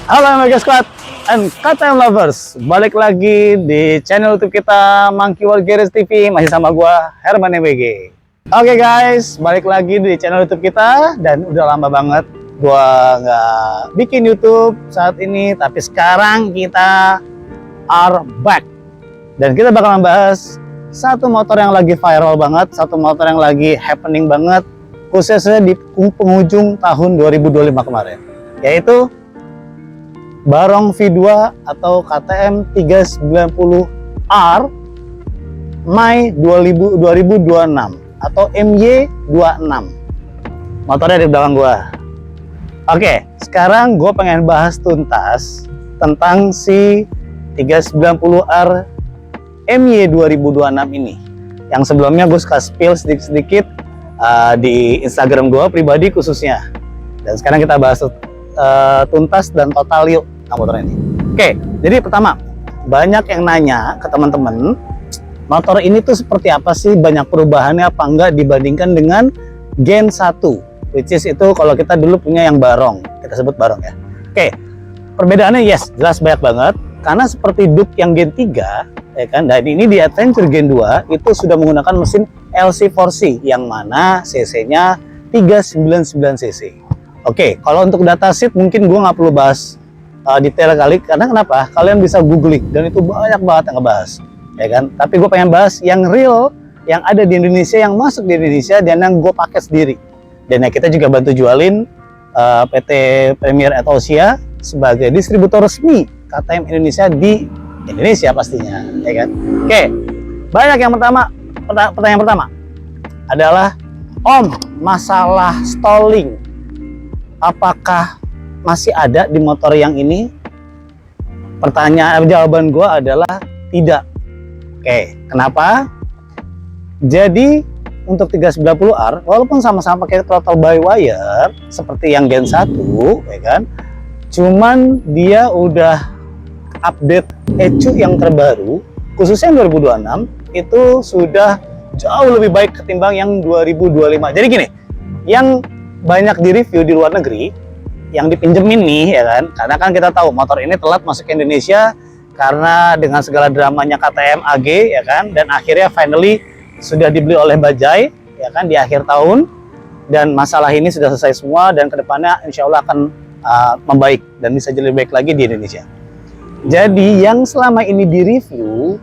Halo Mega Squad and KTM Lovers, balik lagi di channel YouTube kita Monkey World Garage TV, masih sama gua Herman MWG. Oke guys, balik lagi di channel YouTube kita, dan udah lama banget gua nggak bikin YouTube saat ini, tapi sekarang kita are back dan kita bakal membahas satu motor yang lagi viral banget, satu motor yang lagi happening banget, khususnya di penghujung tahun 2025 kemarin, yaitu Barong V2 atau KTM 390R Mei 2026 atau MY26. Motornya di belakang gua. Oke, sekarang gue pengen bahas tuntas tentang si 390R MY 2026 ini. Yang sebelumnya gue suka spill sedikit-sedikit di Instagram gue pribadi khususnya. Dan sekarang kita bahas tuntas dan total yuk motor ini. Oke, jadi pertama, banyak yang nanya ke teman-teman, motor ini tuh seperti apa sih, banyak perubahannya apa enggak dibandingkan dengan Gen 1, which is itu kalau kita dulu punya yang Barong, kita sebut Barong ya. Oke, perbedaannya yes, jelas banyak banget, karena seperti Duke yang Gen 3, ya kan, dan ini di Adventure Gen 2, itu sudah menggunakan mesin LC4C, yang mana cc-nya 399 cc. Oke, kalau untuk datasheet mungkin gue nggak perlu bahas detail kali, karena kenapa? Kalian bisa googling dan itu banyak banget yang ngebahas, ya kan? Tapi gue pengen bahas yang real, yang ada di Indonesia, yang masuk di Indonesia dan yang gue pakai sendiri. Dan ya kita juga bantu jualin PT Premier Etosia sebagai distributor resmi KTM Indonesia di Indonesia pastinya, ya kan? Oke, banyak yang pertanyaan pertama adalah, Om, masalah stalling apakah masih ada di motor yang ini? Jawaban gue adalah tidak. Oke, kenapa? Jadi untuk 390R walaupun sama-sama pakai throttle by wire seperti yang Gen 1, ya kan, cuman dia udah update ECU yang terbaru, khususnya yang 2026 itu sudah jauh lebih baik ketimbang yang 2025. Jadi gini, yang banyak di review di luar negeri yang dipinjemin nih, ya kan, karena kan kita tahu motor ini telat masuk ke Indonesia karena dengan segala dramanya KTM AG, ya kan, dan akhirnya finally sudah dibeli oleh Bajaj, ya kan, di akhir tahun, dan masalah ini sudah selesai semua dan kedepannya insya Allah akan membaik dan bisa jadi lebih baik lagi di Indonesia. Jadi yang selama ini di review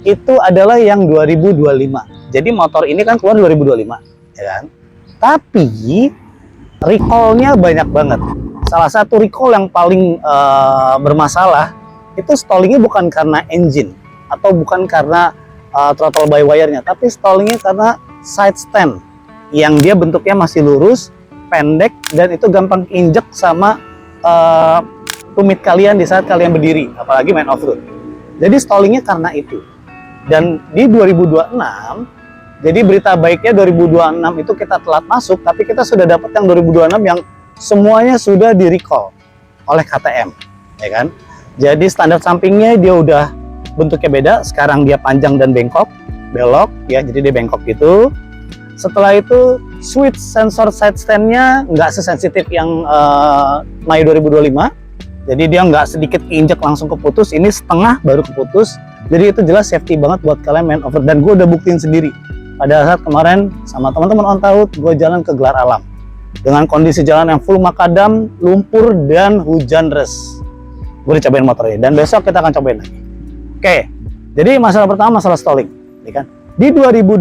itu adalah yang 2025. Jadi motor ini kan keluar 2025, ya kan, tapi recall-nya banyak banget. Salah satu recall yang paling bermasalah itu stallingnya bukan karena engine atau bukan karena throttle by wire-nya, tapi stallingnya karena side stand yang dia bentuknya masih lurus, pendek, dan itu gampang injek sama tumit kalian di saat kalian berdiri, apalagi main off-road. Jadi stallingnya karena itu. Dan di 2026, jadi berita baiknya 2026 itu kita telat masuk, tapi kita sudah dapat yang 2026 yang semuanya sudah di recall oleh KTM, ya kan. Jadi standar sampingnya dia udah bentuknya beda, sekarang dia panjang dan bengkok, belok ya, jadi dia bengkok gitu. Setelah itu switch sensor side stand-nya nggak sesensitif yang Mei 2025, jadi dia nggak sedikit injek langsung keputus, ini setengah baru keputus. Jadi itu jelas safety banget buat kalian main off-road, dan gue udah buktiin sendiri. Pada saat kemarin sama teman-teman on road, gue jalan ke Gelar Alam dengan kondisi jalan yang full makadam, lumpur, dan hujan deras. Gue dicobain motornya, dan besok kita akan cobain lagi. Oke, jadi masalah pertama masalah stalling, ya kan? Di 2020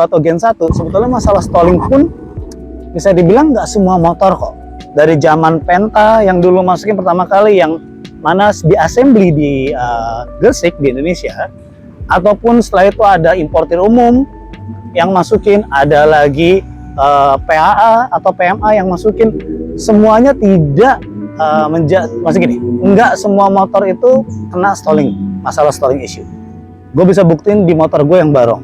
atau Gen 1 sebetulnya masalah stalling pun bisa dibilang nggak semua motor kok. Dari zaman Penta yang dulu masukin pertama kali, yang mana di assembly di Gresik di Indonesia, ataupun setelah itu ada importir umum yang masukin, ada lagi PAA atau PMA yang masukin, semuanya tidak maksud gini, enggak semua motor itu kena stalling, masalah stalling issue. Gue bisa buktiin di motor gue yang Barong.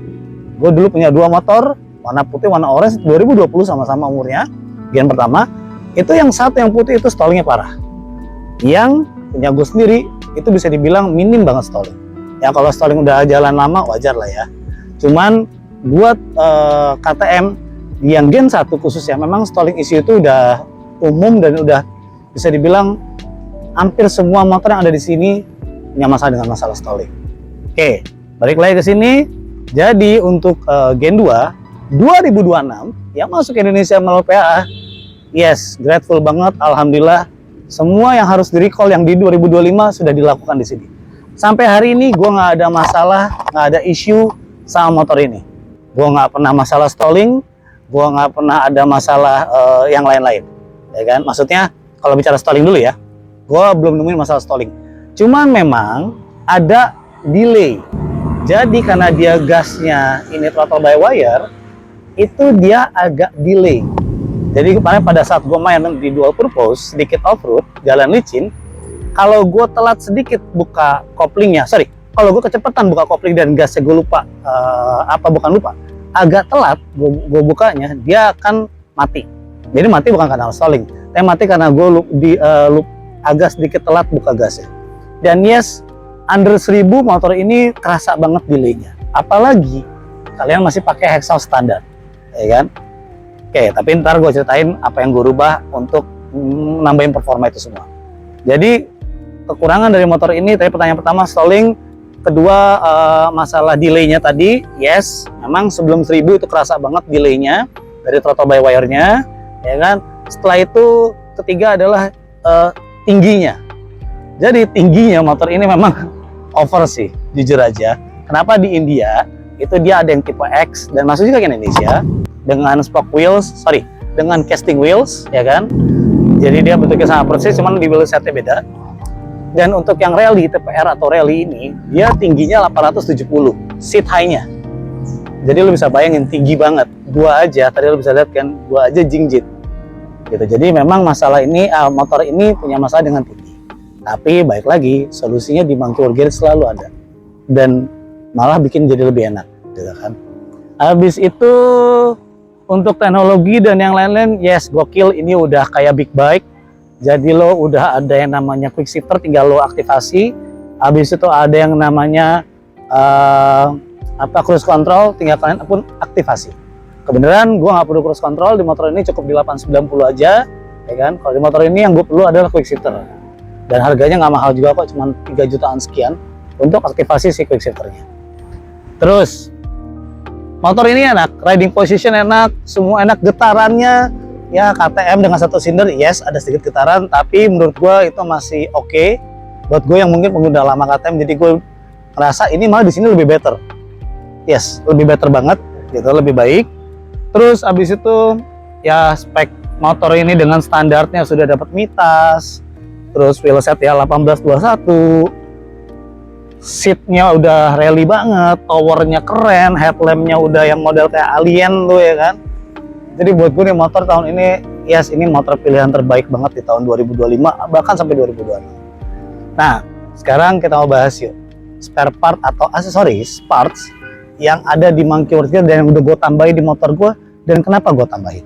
Gue dulu punya dua motor, warna putih, warna orange, 2020 sama-sama umurnya, gen pertama. Itu yang satu yang putih itu stallingnya parah. Yang punya gue sendiri itu bisa dibilang minim banget stalling. Ya kalau stalling udah jalan lama wajar lah ya. Cuman buat KTM yang Gen 1 khususnya memang stalling issue itu udah umum dan udah bisa dibilang hampir semua motor yang ada di sini punya masalah dengan masalah stalling. Oke, balik lagi ke sini. Jadi untuk Gen 2 2026 yang masuk ke Indonesia melalui PA, yes, grateful banget, alhamdulillah. Semua yang harus di recall yang di 2025 sudah dilakukan di sini. Sampai hari ini gue nggak ada masalah, nggak ada isu sama motor ini. Gue nggak pernah masalah stalling, gue nggak pernah ada masalah yang lain-lain, ya kan? Maksudnya kalau bicara stalling dulu ya, gue belum nemuin masalah stalling. Cuman memang ada delay. Jadi karena dia gasnya ini throttle by wire, itu dia agak delay. Jadi kemarin pada saat gue main di dual purpose, sedikit off-road, jalan licin, kalau gue telat sedikit buka koplingnya, kalau gue kecepatan buka kopling dan gasnya gue lupa, agak telat gue bukanya, dia akan mati. Jadi mati bukan karena stalling, tapi mati karena gue agak sedikit telat buka gasnya. Dan yes, under 1000 motor ini kerasa banget delaynya. Apalagi kalian masih pakai exhaust standar, ya kan? Oke, tapi ntar gue ceritain apa yang gue rubah untuk nambahin performa itu semua. Jadi kekurangan dari motor ini, tadi pertanyaan pertama stalling, kedua masalah delaynya tadi, yes, memang sebelum 1000 itu kerasa banget delaynya dari throttle by wire-nya, ya kan? Setelah itu ketiga adalah tingginya. Jadi tingginya motor ini memang over sih, jujur aja. Kenapa di India itu dia ada yang tipe X dan masuk juga ke Indonesia dengan spoke wheels, dengan casting wheels, ya kan? Jadi dia bentuknya sama persis, cuman di wheel setnya beda. Dan untuk yang rally tipe R atau rally ini, dia tingginya 870 seat high-nya. Jadi lo bisa bayangin tinggi banget. Gua aja, tadi lo bisa lihat kan, gua aja jingjit. Gitu. Jadi memang masalah ini, motor ini punya masalah dengan tinggi. Tapi baik lagi, solusinya di Monkey Gear selalu ada. Dan malah bikin jadi lebih enak, gitu kan. Habis itu untuk teknologi dan yang lain-lain, yes, gokil, ini udah kayak big bike. Jadi lo udah ada yang namanya quick shifter, tinggal lo aktivasi. Habis itu ada yang namanya cruise control, tinggal kalian pun aktivasi. Kebenaran gue nggak perlu cruise control di motor ini, cukup di 890 aja, ya kan? Kalau di motor ini yang gue perlu adalah quick shifter. Dan harganya nggak mahal juga kok, cuma 3 jutaan sekian untuk aktivasi si quick shifternya. Terus motor ini enak, riding position enak, semua enak, getarannya ya KTM dengan 1 silinder, yes ada sedikit getaran, tapi menurut gue itu masih oke. Buat gue yang mungkin pengguna lama KTM, jadi gue ngerasa ini malah di sini lebih better. Yes, lebih better banget, gitu, lebih baik. Terus abis itu ya spek motor ini dengan standarnya sudah dapat mitas. Terus wheelset ya 1821, seatnya udah rally banget, towernya keren, headlampnya udah yang model kayak alien tuh, ya kan. Jadi buat gue nih motor tahun ini, yes, ini motor pilihan terbaik banget di tahun 2025, bahkan sampai 2026. Nah, sekarang kita mau bahas yuk spare part atau aksesoris parts yang ada di Monkey Gear dan yang udah gue tambahin di motor gue dan kenapa gue tambahin.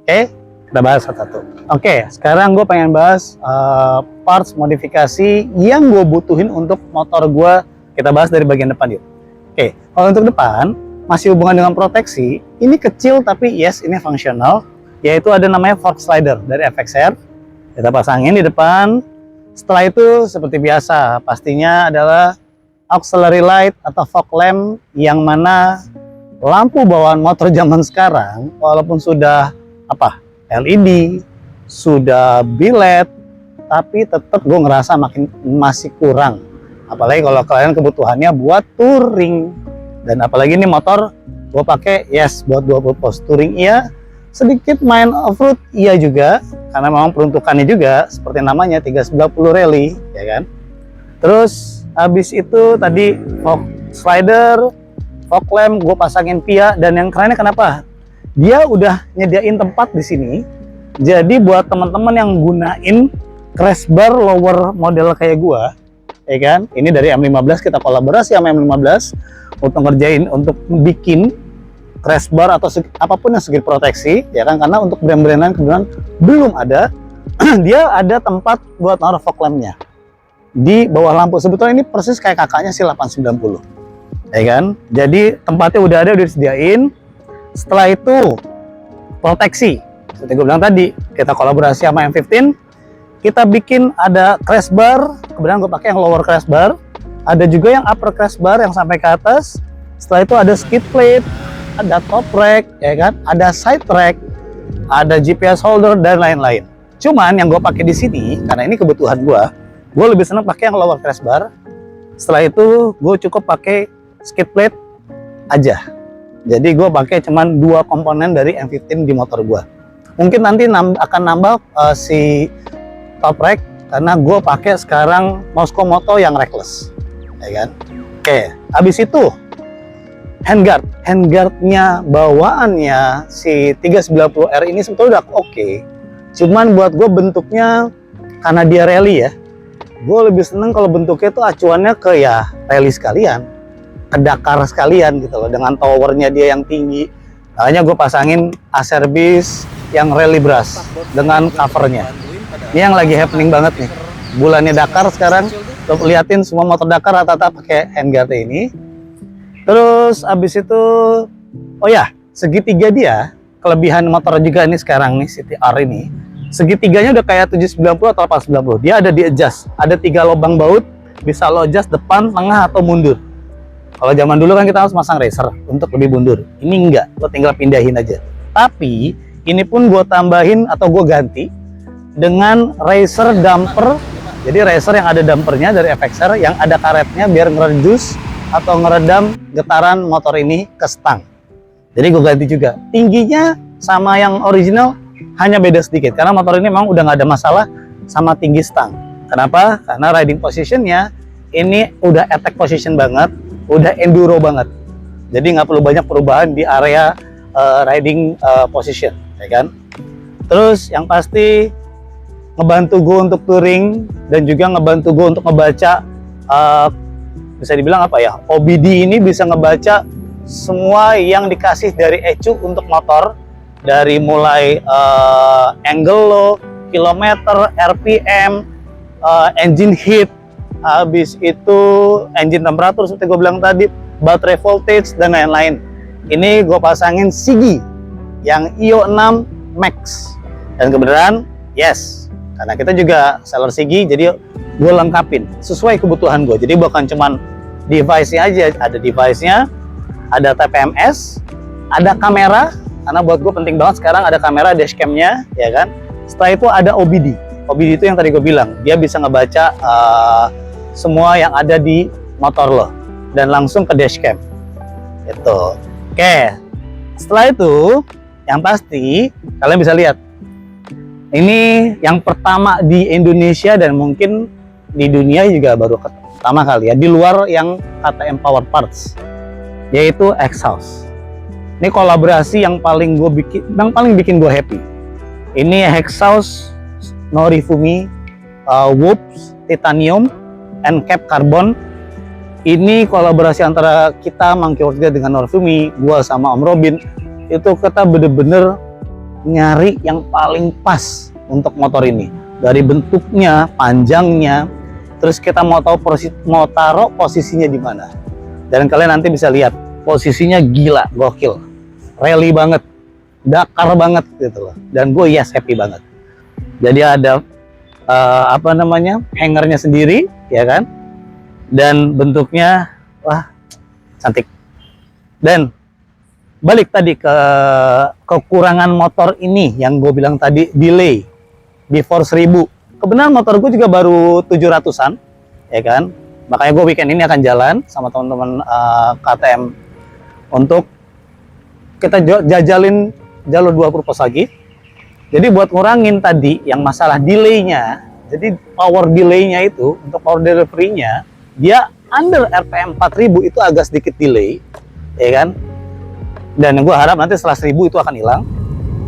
Oke? Kita bahas satu-satu. Oke, sekarang gue pengen bahas parts modifikasi yang gue butuhin untuk motor gue. Kita bahas dari bagian depan yuk. Oke, kalau untuk depan masih hubungan dengan proteksi. Ini kecil tapi yes, ini fungsional. Yaitu ada namanya fork slider dari FXR. Kita pasangin di depan. Setelah itu seperti biasa, pastinya adalah auxiliary light atau fog lamp, yang mana lampu bawaan motor zaman sekarang walaupun sudah LED, sudah biled, tapi tetap gue ngerasa masih kurang. Apalagi kalau kalian kebutuhannya buat touring. Dan apalagi ini motor gue pakai yes buat dual purpose touring, iya, sedikit main off-road iya juga, karena memang peruntukannya juga seperti namanya 390 rally, ya kan. Terus habis itu tadi fog slider, fog lamp gue pasangin PIA, dan yang kerennya kenapa? Dia udah nyediain tempat di sini. Jadi buat teman-teman yang gunain crash bar lower model kayak gua, ya kan? Ini dari M15, kita kolaborasi sama M15 untuk ngerjain, untuk bikin crash bar atau apapun yang segi proteksi, ya kan? Karena untuk brand-brand lain kebetulan belum ada. Dia ada tempat buat naruh fog lamp-nya di bawah lampu. Sebetulnya ini persis kayak kakaknya si 890, ya kan? Jadi tempatnya udah ada, udah disediain. Setelah itu proteksi, seperti gue bilang tadi, kita kolaborasi sama M15. kita bikin ada crash bar, kemudian gue pakai yang lower crash bar, ada juga yang upper crash bar yang sampai ke atas. Setelah itu ada skid plate, ada top rack, ya kan, ada side rack, ada GPS holder dan lain-lain. Cuman yang gue pakai di sini karena ini kebutuhan gue lebih senang pakai yang lower crash bar. Setelah itu gue cukup pakai skid plate aja. Jadi gue pakai cuman 2 komponen dari M15 di motor gue. Mungkin nanti akan nambah si top rack karena gue pakai sekarang Mosko Moto yang rackless, ya kan. Oke, habis itu handguardnya bawaannya si 390R ini sebetulnya udah oke. Cuman buat gue bentuknya karena dia rally ya, gue lebih seneng kalau bentuknya tuh acuannya ke ya rally sekalian, ke Dakar sekalian gitu loh, dengan towernya dia yang tinggi. Makanya gue pasangin Acerbis yang rally brush dengan covernya. Ini yang lagi happening banget nih, bulannya Dakar sekarang. Lo liatin semua motor Dakar rata-rata pakai handguard ini. Terus abis itu, oh ya, segitiga dia, kelebihan motor juga ini sekarang nih, CTR ini, segitiganya udah kayak 790 atau 890. Dia ada di adjust, ada 3 lubang baut, bisa lo adjust depan, tengah, atau mundur. Kalau zaman dulu kan kita harus masang racer untuk lebih mundur. Ini enggak, lo tinggal pindahin aja. Tapi, ini pun gue tambahin atau gue ganti dengan racer damper. Jadi racer yang ada dampernya dari FXR, yang ada karetnya biar ngeredus atau ngeredam getaran motor ini ke stang. Jadi gue ganti juga. Tingginya sama yang original, hanya beda sedikit. Karena motor ini memang udah nggak ada masalah sama tinggi stang. Kenapa? Karena riding positionnya ini udah attack position banget, udah enduro banget. Jadi nggak perlu banyak perubahan di area riding position, ya kan? Terus yang pasti ngebantu gue untuk touring dan juga ngebantu gue untuk ngebaca bisa dibilang apa ya, OBD ini bisa ngebaca semua yang dikasih dari ECU untuk motor, dari mulai angle lo, kilometer, RPM, engine heat, habis itu engine temperature seperti gue bilang tadi, baterai voltage dan lain-lain. Ini gue pasangin Sigi yang IO 6 Max, dan kebenaran yes, karena kita juga seller Sigi, jadi gue lengkapin sesuai kebutuhan gue. Jadi bukan cuman device-nya aja, ada device-nya, ada TPMS, ada kamera, karena buat gue penting banget sekarang ada kamera dashcam-nya, ya kan. Setelah itu ada OBD. OBD itu yang tadi gue bilang, dia bisa ngebaca semua yang ada di motor lo dan langsung ke dashcam. Itu. Oke. Setelah itu, yang pasti kalian bisa lihat. Ini yang pertama di Indonesia dan mungkin di dunia juga baru pertama kali ya, di luar yang KTM Power Parts, yaitu exhaust. Ini kolaborasi yang paling bikin gue happy. Ini exhaust Norifumi Whoops Titanium and Cap Carbon. Ini kolaborasi antara kita Monkey World dengan Norifumi, gue sama Om Robin. Itu kita bener-bener nyari yang paling pas untuk motor ini, dari bentuknya, panjangnya, terus kita mau taruh posisinya di mana. Dan kalian nanti bisa lihat posisinya gila, gokil, rally banget, Dakar banget gitu loh. Dan gue happy banget. Jadi ada hangernya sendiri, ya kan, dan bentuknya wah cantik. Dan balik tadi ke kekurangan motor ini yang gue bilang tadi, delay di Force 1000. Kebenaran motor gue juga baru 700-an, ya kan. Makanya gue weekend ini akan jalan sama teman-teman KTM untuk kita jajalin jalur 2 purpose lagi. Jadi buat ngurangin tadi yang masalah delaynya, jadi power delaynya itu untuk power delivery-nya dia under RPM 4000 itu agak sedikit delay, ya kan. Dan gue harap nanti setelah 1000 itu akan hilang.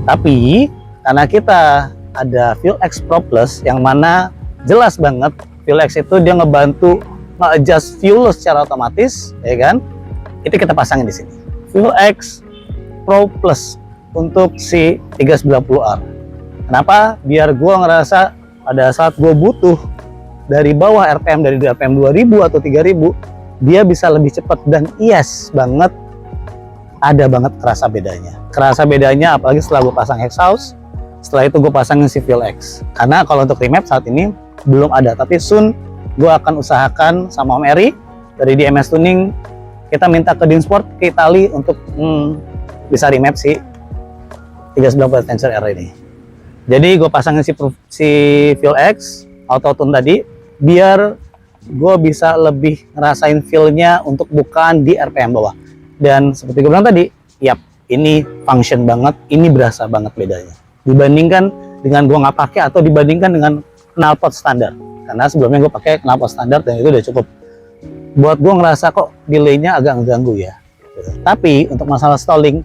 Tapi karena kita ada Fuel X Pro Plus yang mana jelas banget Fuel X itu dia ngebantu nge-adjust fuel secara otomatis, ya kan. Itu kita pasangin di sini. Fuel X Pro Plus untuk si 390R. Kenapa? Biar gue ngerasa pada saat gue butuh dari bawah RPM, dari RPM 2000 atau 3000, dia bisa lebih cepat dan banget. Ada banget kerasa bedanya. Kerasa bedanya apalagi setelah gue pasang exhaust Setelah itu gue pasangin si Fuel X. Karena kalau untuk remap saat ini belum ada, tapi soon gue akan usahakan sama Om Eri dari DMS Tuning, kita minta ke Dinsport ke Itali untuk bisa remap si 390 Adventure R ini. Jadi gue pasangin si Fuel X auto tune tadi biar gue bisa lebih ngerasain feel-nya untuk bukan di RPM bawah. Dan seperti gue bilang tadi, yap, ini function banget, ini berasa banget bedanya dibandingkan dengan gue nggak pakai atau dibandingkan dengan knalpot standar. Karena sebelumnya gue pakai knalpot standar dan itu udah cukup buat gue ngerasa kok delay-nya agak mengganggu ya. Tapi untuk masalah stalling,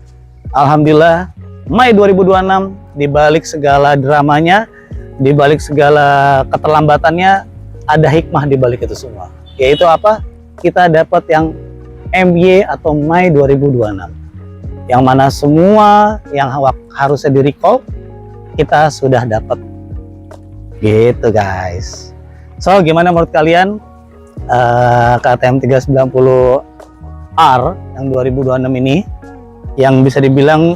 alhamdulillah Mei 2026 dibalik segala dramanya, dibalik segala keterlambatannya, ada hikmah dibalik itu semua. Yaitu apa? Kita dapat yang MY atau Mei 2026. Yang mana semua yang harusnya di recall kita sudah dapat. Gitu guys. So gimana menurut kalian KTM 390R yang 2026 ini, yang bisa dibilang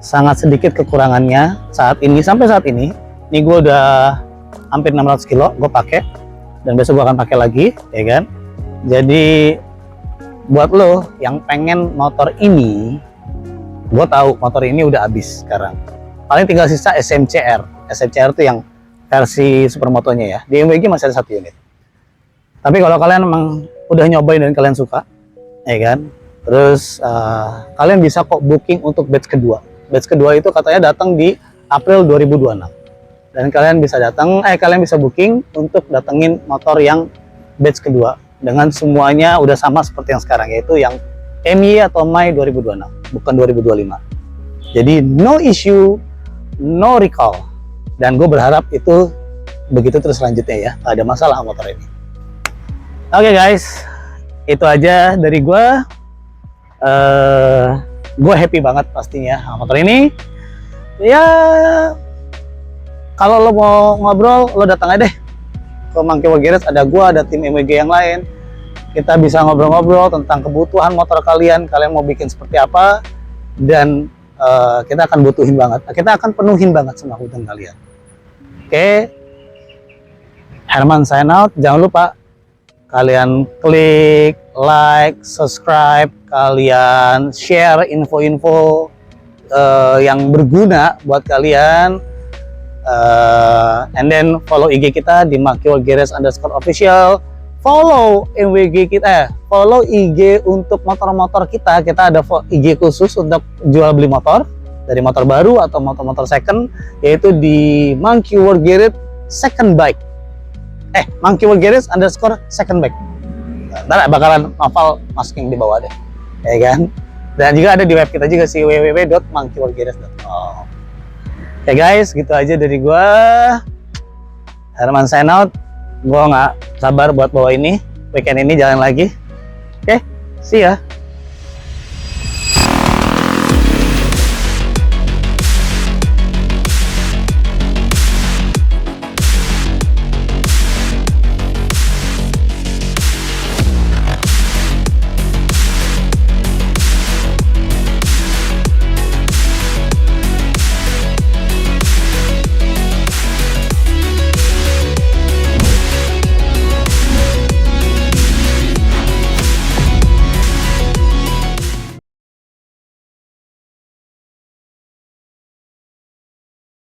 sangat sedikit kekurangannya sampai saat ini gue udah hampir 600 kilo gue pakai, dan besok gue akan pakai lagi, ya kan? Jadi buat lo yang pengen motor ini, gue tahu motor ini udah habis sekarang, paling tinggal sisa SMCR itu yang versi supermotonya ya. Di MWG masih ada 1 unit. Tapi kalau kalian emang udah nyobain dan kalian suka, ya kan, terus kalian bisa kok booking untuk batch kedua. Batch kedua itu katanya datang di April 2026. Dan kalian bisa booking untuk datengin motor yang batch kedua dengan semuanya udah sama seperti yang sekarang, yaitu yang MY atau Mei 2026, bukan 2025. Jadi no issue, no recall. Dan gue berharap itu begitu terus selanjutnya ya, gak ada masalah motor ini. Oke guys, itu aja dari gue. Gue happy banget pastinya sama motor ini. Ya, kalau lo mau ngobrol, lo datang aja deh ke Monkey World Garage. Ada gue, ada tim MWG yang lain. Kita bisa ngobrol-ngobrol tentang kebutuhan motor kalian mau bikin seperti apa, dan kita akan penuhin banget semua kebutuhan kalian. Oke, Herman sign out. Jangan lupa kalian klik, like, subscribe, kalian share info-info yang berguna buat kalian, and then follow IG kita di @MonkeyWorldGarage_official. Follow MWG kita, follow IG untuk motor-motor kita. Kita ada IG khusus untuk jual beli motor, dari motor baru atau motor-motor second, yaitu di Monkey World Garage Second Bike. Monkey World Garage _second bike. Ntar bakalan hafal masking di bawah deh, ya kan? Dan juga ada di web kita juga sih, www.monkeyworldgarage.com. Oke guys, gitu aja dari gua. Herman sign out. Gua nggak sabar buat bawa ini weekend ini jalan lagi. Oke, see ya.